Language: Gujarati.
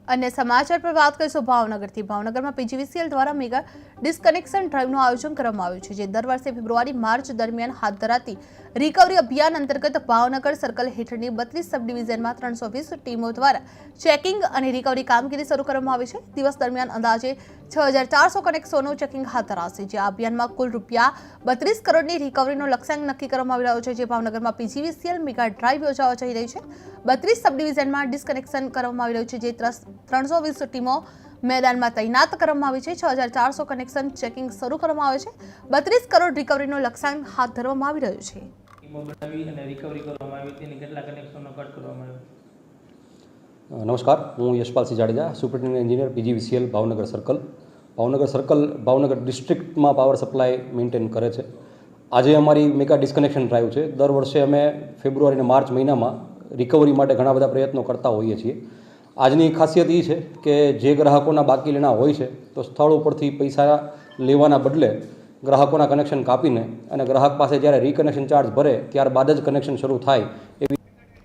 अन्य समाचार पर बात કરીશું ભાવનગરથી। ભાવનગરમાં પીજીવીસીએલ દ્વારા મેગા ડિસ્કનેક્શન ડ્રાઈવનું આયોજન કરવામાં આવ્યું છે, જે દર વર્ષે ફેબ્રુઆરી માર્ચ દરમિયાન હાથ ધરાતી રિકવરી અભિયાન અંતર્ગત ભાવનગર સર્કલ હેઠળની 32 સબ ડિવિઝનમાં 320 ટીમો દ્વારા ચેકિંગ અને રિકવરી કામગીરી શરૂ કરવામાં આવી છે। દિવસ દરમિયાન અંદાજે 6400 કનેક્શનોનું ચેકિંગ હાથ ધરાશે, જે આ અભિયાનમાં કુલ ₹32 કરોડની રિકવરીનો લક્ષ્યાંક નક્કી કરવામાં આવી રહ્યો છે। જે ભાવનગરમાં પીજીવીસીએલ મેગા ડ્રાઈવ યોજાવા જઈ રહી છે। 32 સબ ડિવિઝનમાં ડિસ્કનેક્શન કરવામાં આવી રહ્યું છે, જે 320 ટીમો मैदान में तैनात કરવામાં આવી છે। 6400 કનેક્શન ચેકિંગ શરૂ કરવામાં આવે છે। 32 કરોડ રિકવરીનો લક્ષ્યાંક હાથ ધરવામાં આવી રહ્યો છે। नमस्कार, हूँ Yashpal Singh Jadeja, superintendent engineer PGVCL Bhavnagar circle. Bhavnagar district में पावर सप्लाय मेंटेन करे छे। आज अमारी मेगा डिस्कनेक्शन ड्राइव है। दर वर्षे अमे फेब्रुआरी ने मार्च महीना में रिकवरी माटे घणा बधा प्रयत्नों करता होईए छीए। आजनी खासियत ये है कि जे ग्राहकों बाकी लेना होय छे तो स्थल परथी पैसा लेवाना बदले ग्राहकों कनेक्शन कापीने अने ग्राहक पासे ज्यारे रिकनेक्शन चार्ज भरे त्यारबाद ज कनेक्शन शुरू थाय एवी